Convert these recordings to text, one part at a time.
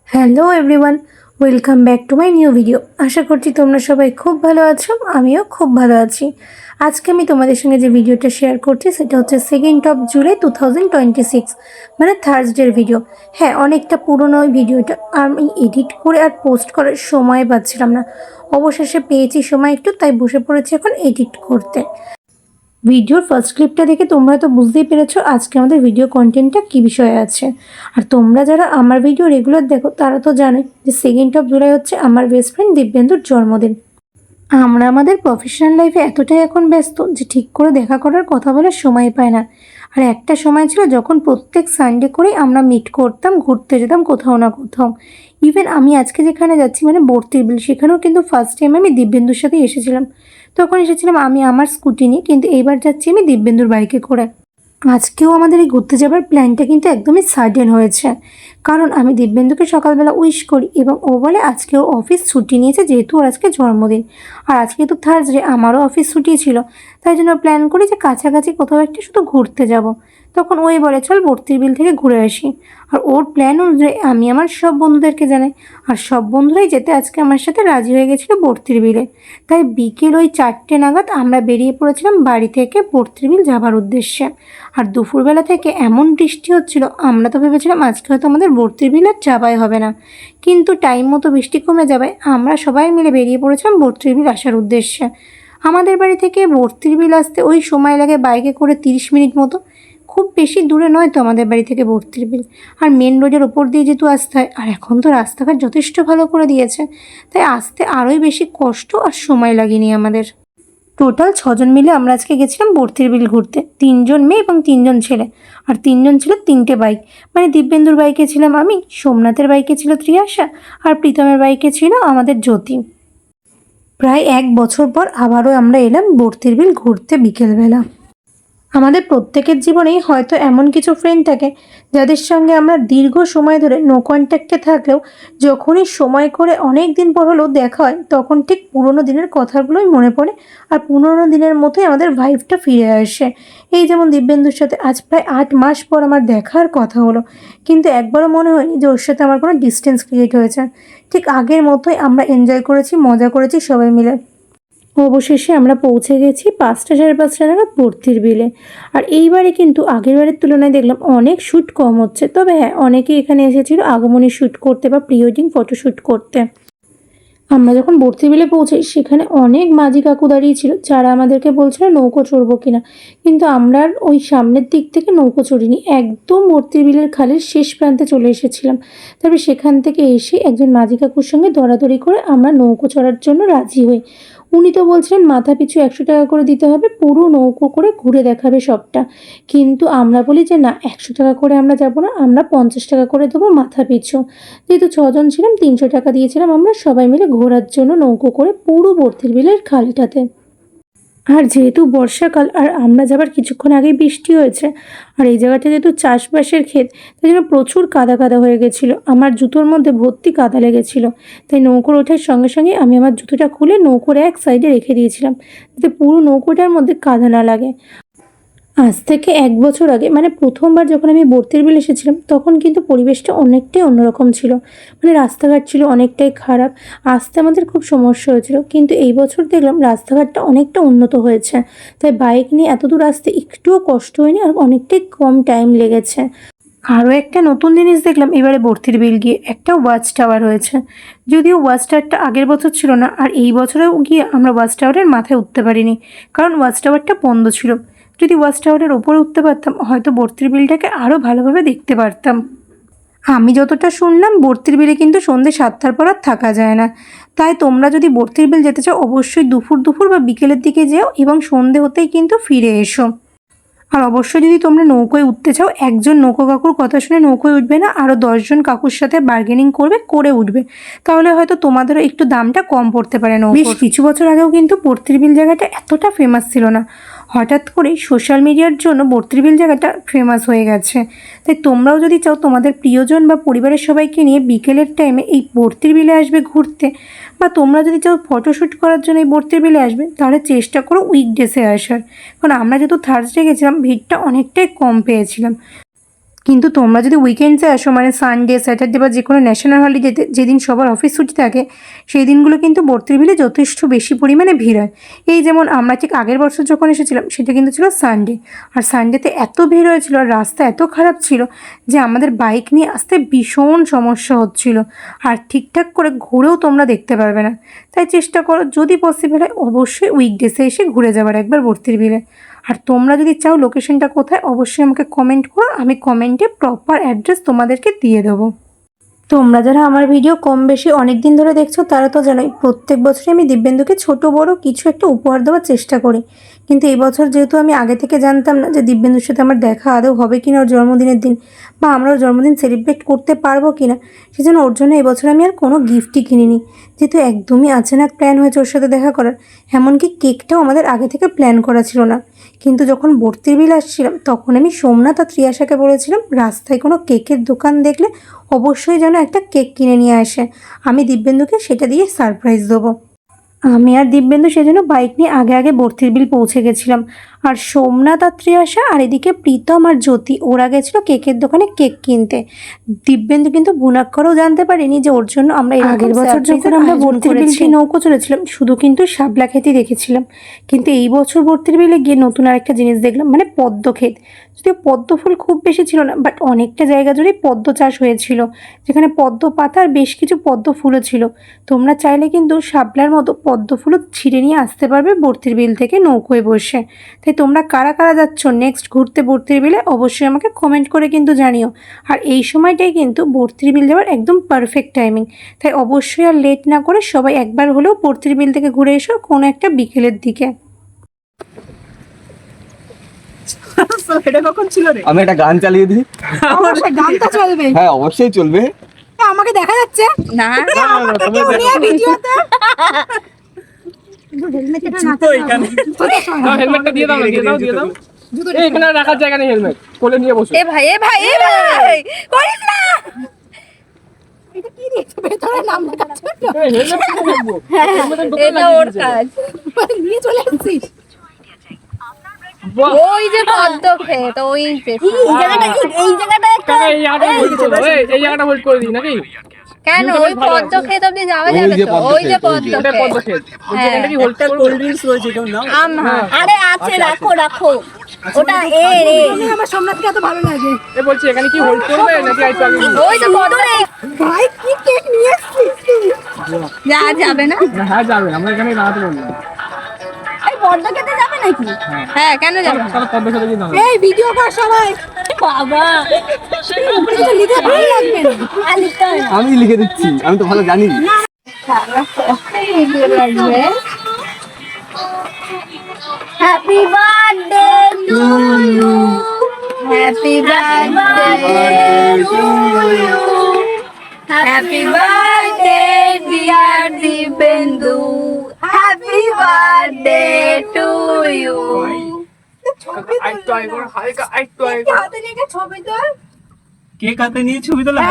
Hello everyone, welcome back to my new video. আশা করছি তোমরা সবাই খুব ভালো আছো, আমিও খুব ভালো আছি। আজকে আমি তোমাদের সঙ্গে যে ভিডিওটা শেয়ার করছি সেটা হচ্ছে 2nd জুলাই 2026, মানে থার্সডের ভিডিও। হ্যাঁ, অনেকটা পুরনো ওই ভিডিওটা, আর আমি এডিট করে আর পোস্ট করার সময় পাচ্ছিলাম না। অবশেষে পেয়েছি সময় একটু, তাই বসে পড়েছি এখন এডিট করতে। ভিডিওর ফার্স্ট ক্লিপটা দেখে তোমরা তো বুঝতেই পেরেছো আজকে আমাদের ভিডিও কন্টেন্টটা কী বিষয়ে আছে। আর তোমরা যারা আমার ভিডিও রেগুলার দেখো তারা তো জানে যে 2nd জুলাই হচ্ছে আমার বেস্ট ফ্রেন্ড দিব্যেন্দুর জন্মদিন। আমরা আমাদের প্রফেশনাল লাইফে এতটাই এখন ব্যস্ত যে ঠিক করে দেখা করার কথা বলার সময় পায় না। আর একটা সময় ছিল যখন প্রত্যেক সানডে করেই আমরা মিট করতাম, ঘুরতে যেতাম কোথাও না কোথাও। ইভেন আমি আজকে যেখানে যাচ্ছি মানে বর্তির বিল, সেখানেও কিন্তু ফার্স্ট টাইম আমি দিব্যেন্দুর সাথেই এসেছিলাম। তখন এসেছিলাম আমি আমার স্কুটি নিয়ে, কিন্তু এইবার যাচ্ছি আমি দিব্যেন্দুর বাইকে করে। আজকেও আমাদের এই ঘুরতে যাবার প্ল্যানটা কিন্তু একদমই সাডেন হয়েছে, কারণ আমি দিব্যেন্দুকে সকালবেলা উইশ করি এবং ও বলে আজকেও অফিস ছুটি নিয়েছে যেহেতু ওর আজকে জন্মদিন। আর আজকে তো থার্সডে, আমারও অফিস ছুটি ছিল, তাই জন্য প্ল্যান করি যে কাছাকাছি কোথাও একটা শুধু ঘুরতে যাব। তখন ওই বলে চল বর্তির বিল থেকে ঘুরে আসি। আর ওর প্ল্যান অনুযায়ী আমি আমার সব বন্ধুদেরকে জানাই, আর সব বন্ধুরাই যেতে আজকে আমার সাথে রাজি হয়ে গেছিলো বর্তির বিলে। তাই বিকেল ওই 4টে নাগাদ আমরা বেরিয়ে পড়েছিলাম বাড়ি থেকে বর্তির বিল যাবার উদ্দেশ্যে। আর দুপুরবেলা থেকে এমন বৃষ্টি হচ্ছিল, আমরা তো ভেবেছিলাম আজকে হয়তো আমাদের বর্তির বিল আর যাওয়াই হবে না, কিন্তু টাইম মতো বৃষ্টি কমে যাবে আমরা সবাই মিলে বেরিয়ে পড়েছিলাম বর্তির বিল আসার উদ্দেশ্যে। আমাদের বাড়ি থেকে বর্তির বিল আসতে ওই সময় লাগে বাইকে করে 30 মিনিট মতো। খুব বেশি দূরে নয় তো আমাদের বাড়ি থেকে বর্তির বিল। আর মেন রোডের ওপর দিয়ে যেহেতু আসতে হয়, আর এখন তো রাস্তাঘাট যথেষ্ট ভালো করে দিয়েছে, তাই আসতে আরোই বেশি কষ্ট আর সময় লাগেনি আমাদের। টোটাল 6জন মিলে আমরা আজকে গেছিলাম বর্তির বিল ঘুরতে, 3জন মেয়ে এবং 3জন ছেলে। আর 3জন ছিল 3টে বাইক, মানে দিব্যেন্দুর বাইকে ছিলাম আমি, সোমনাথের বাইকে ছিল ত্রিয়াশা, আর প্রীতমের বাইকে ছিল আমাদের জ্যোতি। প্রায় 1 বছর পর আবারও আমরা এলাম বর্তির বিল ঘুরতে বিকেলবেলা। আমাদের প্রত্যেকের জীবনেই হয়তো এমন কিছু ফ্রেন্ড থাকে যাদের সঙ্গে আমরা দীর্ঘ সময় ধরে নো কন্ট্যাক্টে থাকলেও যখনই সময় করে অনেক দিন পর হলেও দেখা হয় তখন ঠিক পুরোনো দিনের কথাগুলোই মনে পড়ে, আর পুরোনো দিনের মতোই আমাদের ভাইবটা ফিরে আসে। এই যেমন দিব্যেন্দুর সাথে আজ প্রায় 8 মাস পর আমার দেখার কথা হলো, কিন্তু একবারও মনে হয়নি যে ওর সাথে আমার কোনো ডিস্টেন্স ক্রিয়েট হয়েছে। ঠিক আগের মতোই আমরা এনজয় করেছি, মজা করেছি সবাই মিলে। অবশেষে আমরা পৌঁছে গেছি 5টা সাড়ে 5টা নাগাদ বর্তির বিলে। আর এইবারে কিন্তু আগের বারের তুলনায় দেখলাম অনেক শ্যুট কম হচ্ছে, তবে হ্যাঁ অনেকেই এখানে এসেছিল আগমনী শ্যুট করতে বা প্রি ওয়েডিং ফটোশ্যুট করতে। আমরা যখন বর্তির বিলে পৌঁছাই সেখানে অনেক মাঝি কাকু দাঁড়িয়ে ছিল যারা আমাদেরকে বলছিল নৌকো চড়বো কিনা, কিন্তু আমরা ওই সামনের দিক থেকে নৌকো চড়িনি, একদম বর্তির বিলের খালের শেষ প্রান্তে চলে এসেছিলাম। তবে সেখান থেকে এসে একজন মাঝি কাকুর সঙ্গে দরাদরি করে আমরা নৌকো চড়ার জন্য রাজি হই। উনি তো বলছিলেন মাথা পিছু 100 টাকা করে দিতে হবে, পুরো নৌকো করে ঘুরে দেখাবে সবটা। কিন্তু আমরা বলি যে না, 100 টাকা করে আমরা যাব না, আমরা 50 টাকা করে দেবো মাথা পিছু। যেহেতু 6জন ছিলাম, 300 টাকা দিয়েছিলাম আমরা সবাই মিলে ঘোরার জন্য নৌকো করে পুরো বর্তির বিলের খালটাতে। আর যেহেতু বর্ষাকাল আর আমরা যাবার কিছুক্ষণ আগেই বৃষ্টি হয়েছে, আর এই জায়গাটা যেহেতু চাষবাসের ক্ষেত, তাই জন্য প্রচুর কাদা কাদা হয়ে গেছিলো, আমার জুতোর মধ্যে ভর্তি কাদা লেগেছিলো। তাই নৌকোর ওঠার সঙ্গে সঙ্গে আমি আমার জুতোটা খুলে নৌকোর এক সাইডে রেখে দিয়েছিলাম, যাতে পুরো নৌকোটার মধ্যে কাদা না লাগে। আজ থেকে 1 বছর আগে মানে প্রথমবার যখন আমি বর্তির বিল এসেছিলাম তখন কিন্তু পরিবেশটা অনেকটাই অন্যরকম ছিল, মানে রাস্তাঘাট ছিল অনেকটাই খারাপ, আসতে আমাদের খুব সমস্যা হয়েছিল। কিন্তু এই বছর দেখলাম রাস্তাঘাটটা অনেকটা উন্নত হয়েছে, তাই বাইক নিয়ে এত দূর আসতে একটুও কষ্ট হয়নি আর অনেকটাই কম টাইম লেগেছে। আরও একটা নতুন জিনিস দেখলাম এবারে বর্তির বিল গিয়ে, একটা ওয়াচ টাওয়ার হয়েছে। যদিও ওয়াচ টাওয়ারটা আগের বছর ছিল না, আর এই বছরেও গিয়ে আমরা ওয়াচ টাওয়ারের মাথায় উঠতে পারিনি, কারণ ওয়াচ টাওয়ারটা বন্ধ ছিল। যদি ওয়াচ টাওয়ারের ওপরে উঠতে পারতাম হয়তো বর্তির বিলটাকে আরও ভালোভাবে দেখতে পারতাম। আমি যতটা শুনলাম বর্তির বিলে কিন্তু সন্ধ্যে 7টার পর আর থাকা যায় না, তাই তোমরা যদি বর্তির বিল যেতে চাও অবশ্যই দুপুর দুপুর বা বিকেলের দিকে যেও এবং সন্ধে হতেই কিন্তু ফিরে এসো। আর অবশ্যই যদি তোমরা নৌকোয় উঠতে চাও, একজন নৌকো কাকুর কথা শুনে নৌকোয় উঠবে না, আরও 10জন কাকুর সাথে বার্গেনিং করে উঠবে, তাহলে হয়তো তোমাদেরও একটু দামটা কম পড়তে পারে নৌকোর। বেশ কিছু বছর আগেও কিন্তু বর্তির বিল জায়গাটা এতটা ফেমাস ছিল না, হঠাৎ করেই সোশ্যাল মিডিয়ার জন্য বর্তির বিল জায়গাটা ফেমাস হয়ে গেছে। তাই তোমরাও যদি চাও তোমাদের প্রিয়জন বা পরিবারের সবাইকে নিয়ে বিকেলের টাইমে এই বর্তির বিলে আসবে ঘুরতে, বা তোমরা যদি চাও ফটোশ্যুট করার জন্য এই বর্তির বিলে আসবে, তাহলে চেষ্টা করো উইকডেসে আসার, কারণ আমরা যেহেতু থার্সডে গেছিলাম ভিড়টা অনেকটাই কম পেয়েছিলাম। কিন্তু তোমরা যদি উইকেন্ডসে আসো, মানে সানডে, স্যাটারডে বা যে কোনো ন্যাশনাল হলিডেতে যেদিন সবার অফিস ছুটি থাকে, সেই দিনগুলো কিন্তু বর্তির বিলে যথেষ্ট বেশি পরিমাণে ভিড় হয়। এই যেমন আমরা ঠিক আগের বছর যখন এসেছিলাম, সেটা কিন্তু ছিল সানডে, আর সানডেতে এত ভিড় হয়েছিল আর রাস্তা এত খারাপ ছিল যে আমাদের বাইক নিয়ে আসতে ভীষণ সমস্যা হচ্ছিল, আর ঠিকঠাক করে ঘুরেও তোমরা দেখতে পারবে না। তাই চেষ্টা করো যদি পসিবল হয় অবশ্যই উইকডেসে এসে ঘুরে যাবার একবার বর্তির বিলে। আর তোমরা যদি চাও লোকেশনটা কোথায়, অবশ্যই আমাকে কমেন্ট করো, আমি কমেন্টে প্রপার অ্যাড্রেস তোমাদেরকে দিয়ে দেবো। তোমরা যারা আমার ভিডিও কম বেশি অনেক দিন ধরে দেখছো তারা তো জানোই প্রত্যেক বছরই আমি দিব্যেন্দুকে ছোট বড় কিছু একটা উপহার দেওয়ার চেষ্টা করি। কিন্তু এই বছর যেহেতু আমি আগে থেকে জানতাম না যে দিব্যেন্দুর সাথে আমার দেখা আদৌ হবে কিনা ওর জন্মদিনের দিন, বা আমরা ওর জন্মদিন সেলিব্রেট করতে পারবো কিনা, সেজন্য ওর জন্য এবছর আমি আর কোনো গিফটই কিনিনি। যেহেতু একদমই আচানক প্ল্যান হয়েছে ওর সাথে দেখা করার, এমনকি কেকটাও আমাদের আগে থেকে প্ল্যান করা ছিল না। কিন্তু যখন বর্তির বিল আসছিলাম তখন আমি সোমনাথ আর ত্রিয়াশাকে বলেছিলাম রাস্তায় কোনো কেকের দোকান দেখলে অবশ্যই যেন একটা কেক কিনে নিয়ে আসে, আমি দিব্যেন্দুকে সেটা দিয়ে সারপ্রাইজ দেবো। আমি আর দিব্যেন্দু সেজন্য বাইক নিয়ে আগে আগে বর্তির বিল পৌঁছে গেছিলাম, আর সোমনাথ আর ত্রিয়াশা আর এদিকে প্রীতম আর জ্যোতি ওরা গেছিলো কেকের দোকানে কেক কিনতে। দিব্যেন্দু কিন্তু ভুনাক্ষরেও জানতে পারিনি যে ওর জন্য আমরা আগের বছর যখন আমরা বর্তির বিল গিয়ে নৌকো চলেছিলাম শুধু কিন্তু শাপলা ক্ষেতই দেখেছিলাম, কিন্তু এই বছর বর্তির বিলে গিয়ে নতুন আরেকটা জিনিস দেখলাম, মানে পদ্ম ক্ষেত। যদিও পদ্ম ফুল খুব বেশি ছিল না, বাট অনেকটা জায়গা জুড়েই পদ্ম চাষ হয়েছিল, যেখানে পদ্ম পাতা আর বেশ কিছু পদ্ম ফুলও ছিল। তোমরা চাইলে কিন্তু শাপলার মতো পদ্ম ফুলও ছিঁড়ে নিয়ে আসতে পারবে বর্তির বিল থেকে নৌকোয় বসে। তাই তোমরা কারা কারা যাচ্ছ নেক্সট ঘুরতে বর্তির বিলে অবশ্যই আমাকে কমেন্ট করে কিন্তু জানিও। আর এই সময়টাই কিন্তু বর্তির বিল যাওয়ার একদম পারফেক্ট টাইমিং, তাই অবশ্যই আর লেট না করে সবাই একবার হলেও বর্তির বিল থেকে ঘুরে এসো কোনো একটা বিকেলের দিকে। এটা কখন ছিল রে? আমি একটা গান চালিয়ে দিই। অবশ্যই গানটা চলবে। হ্যাঁ অবশ্যই চলবে। আমাকে দেখা যাচ্ছে না, আমাকে কেউ নিয়ে ভিডিওতে জুতো এখানে। দাও হেলমেটটা দিয়ে দাও না, দিয়ে দাও, দিয়ে দাও। এই এখানে রাখার জায়গা নেই, হেলমেট কোলে নিয়ে বসো। এ ভাই করিস না। এটা কি রে? ভেতরে নাম লেখা ছিল। এই হেলমেটটা কোথায় রাখবো? হেলমেটের দোকানে এটা লাগিয়ে ওর দিয়েছে। কাজ। নিয়ে চলে আসছিস। বাহ, ওই যে পদ্ম ক্ষেত, ওই যে এই জায়গাটা একটা কাকা এই জায়গাটা হোল্ড করো। এই জায়গাটা হোল্ড করে দিই নাকি? কেন ওই পদ্ম ক্ষেত অব্দি যাওয়া ওই যাবে যে তো? পদ্ম ওই যে ক্ষেত, ওই পদ্ম যে। এটা পদ্ম ক্ষেত। বলছি এখানটা কি হোল্ড করবো? কোল্ড ড্রিঙ্কস রয়েছে, কেউ নাও। আরে আছে, রাখো রাখো। ওটা এ রে আমার সোমনাথকে এত ভালো লাগে। এ বলছি এখানে কি হোল্ড করবে নাকি আইতো আগে নিয়ে? ওই তো পদ্ম ভাই কি কেক নিয়ে এসেছিস? যা যাবে না? না, হ্যাঁ যাবে, আমরা এখানে দাঁড়াতে পারবো না। এই পদ্ম খেতে যাবে নাকি? হ্যাঁ কেন যাবে না? তাহলে পদ্ম খেতে গিয়ে দাঁড়াবো। এই ভিডিও কর সবাই। বাবা উপরে তো লিখে ভালো লাগবে না। আর লিখতে হবে না। আমি লিখে দিচ্ছি, আমি তো ভালো জানি। Happy birthday to you, happy birthday to you, happy birthday dear Dibendu, happy birthday to you. আইতো আই করে হালকা আইতো আই। হাতে নিয়ে ছবি তোল। কেক হাতে নিয়ে ছবি তোলা।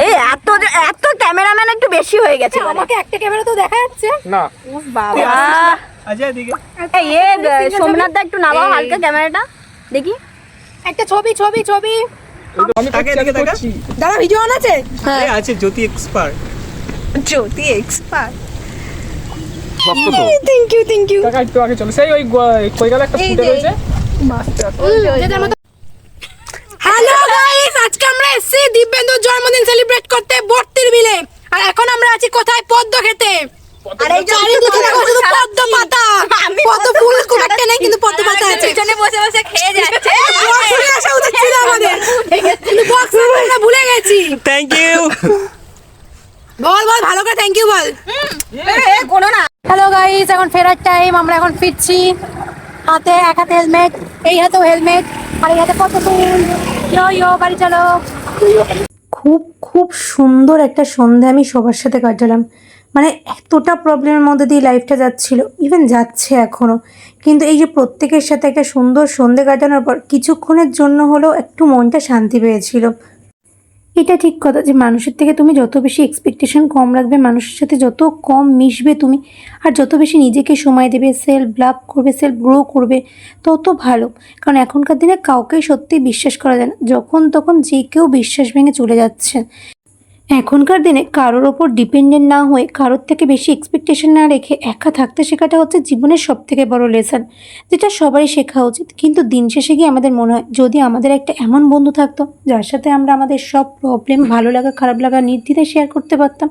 এই এত ক্যামেরাম্যান একটু বেশি হয়ে গেছে। আমাকে একটা ক্যামেরা তো দেখা যাচ্ছে না বাবা। আচ্ছা এদিকে এই সোমনাথ দা একটু নামাও হালকা ক্যামেরাটা দেখি একটা ছবি ছবি ছবি। আমি তাকে এদিকে তাকা। করছি। দাদা ভিডিও অন আছে? আরে আছে, জ্যোতি এক্সপার্ট। জ্যোতি এক্সপার্ট। শক্ত তো। Thank you thank you. কাকা একটু আগে চলো, সেই ওই কই গেল একটা এই ফুটে যে। রয়েছে। হ্যালো গাইস, আজকে আমরা এসেছি দিব্যেন্দুর জন্মদিন সেলিব্রেট করতে বর্তির বিলে। আর এখন আমরা আছি কোথায়? পদ্ম খেতে। আর এই চারিদিকে দেখো শুধু পদ্ম পাতা, পদ্ম ফুল খুব একটা নেই কিন্তু পদ্ম পাতা আছে। পিছনে বসে বসে খেয়ে যাচ্ছে। বক্স আসা উচিত ছিল আমাদের, কিন্তু বক্স আমরা ভুলে গেছি। Thank you. বল বল ভালো করে থ্যাংক ইউ বল। কোনো না। হ্যালো গাইস, এখন ফেরার টাইম, আমরা এখন ফিরছি। হাতে এক হাতে হেলমেট, এই হাতেও হেলমেট, আর এই হাতে কত ফুল। ইয়ো বাড়ি চলো। খুব খুব সুন্দর একটা সন্ধ্যা আমি সবার সাথে কাটালাম, মানে এতটা প্রবলেমের মধ্যে দিয়ে লাইফটা যাচ্ছিল, ইভেন যাচ্ছে এখনও, কিন্তু এই যে প্রত্যেকের সাথে একটা সুন্দর সন্ধ্যে কাটানোর পর কিছুক্ষণের জন্য হলেও একটু মনটা শান্তি পেয়েছিল। এটা ঠিক কথা যে মানুষের থেকে তুমি যত বেশি এক্সপেকটেশন কম রাখবে, মানুষের সাথে যত কম মিশবে তুমি, আর যত বেশি নিজেকে সময় দেবে, সেলফ লাভ করবে, সেলফ গ্রো করবে, তত ভালো। কারণ এখনকার দিনে কাউকেই সত্যি বিশ্বাস করা যায় না, যখন তখন যে কেউ বিশ্বাস ভেঙে চলে যাচ্ছে। এখনকার দিনে কারোর ওপর ডিপেন্ডেন্ট না হয়ে, কারোর থেকে বেশি এক্সপেকটেশন না রেখে একা থাকতে শেখাটা হচ্ছে জীবনের সবথেকে বড় লেসন, যেটা সবারই শেখা উচিত। কিন্তু দিন শেষে গিয়ে আমাদের মনে হয় যদি আমাদের একটা এমন বন্ধু থাকতো যার সাথে আমরা আমাদের সব প্রবলেম, ভালো লাগা খারাপ লাগা নির্দ্বিধায় শেয়ার করতে পারতাম,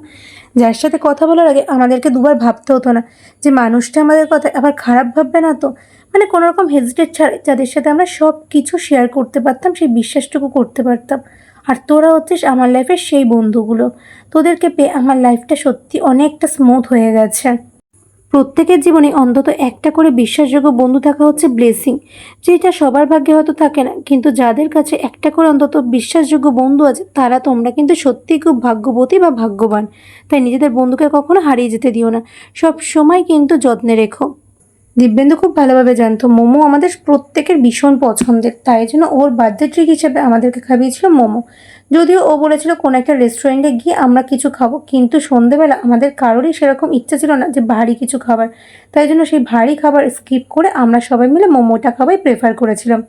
যার সাথে কথা বলার আগে আমাদেরকে দুবার ভাবতে হতো না যে মানুষটা আমাদের কথা আবার খারাপ ভাববে না তো, মানে কোনো রকম হেজিটেট ছাড়াই যাদের সাথে আমরা সব কিছু শেয়ার করতে পারতাম, সেই বিশ্বাসটুকু করতে পারতাম। আর তোরা হচ্ছিস আমার লাইফের সেই বন্ধুগুলো। তোদেরকে পেয়ে আমার লাইফটা সত্যি অনেকটা স্মুথ হয়ে গেছে। প্রত্যেকের জীবনে অন্তত একটা করে বিশ্বাসযোগ্য বন্ধু থাকা হচ্ছে ব্লেসিং, যেটা সবার ভাগ্যে হয়তো থাকে না, কিন্তু যাদের কাছে একটা করে অন্তত বিশ্বাসযোগ্য বন্ধু আছে তারা তোমরা কিন্তু সত্যিই খুব ভাগ্যবতী বা ভাগ্যবান। তাই নিজেদের বন্ধুকে কখনো হারিয়ে যেতে দিও না, সব সময় কিন্তু যত্নে রেখো। দিব্যেন্দু খুব ভালোভাবে জানতো মোমো আমাদের প্রত্যেকের ভীষণ পছন্দের, তাই জন্য ওর বার্থডে ট্রিট হিসেবে আমাদেরকে খাইয়েছিল মোমো। যদিও ও বলেছিল কোনো একটা রেস্টুরেন্টে গিয়ে আমরা কিছু খাবো, কিন্তু সন্ধেবেলা আমাদের কারোরই সেরকম ইচ্ছা ছিল না যে ভারী কিছু খাবার, তাই জন্য সেই ভারী খাবার স্কিপ করে আমরা সবাই মিলে মোমোটা খাওয়াই প্রেফার করেছিলাম।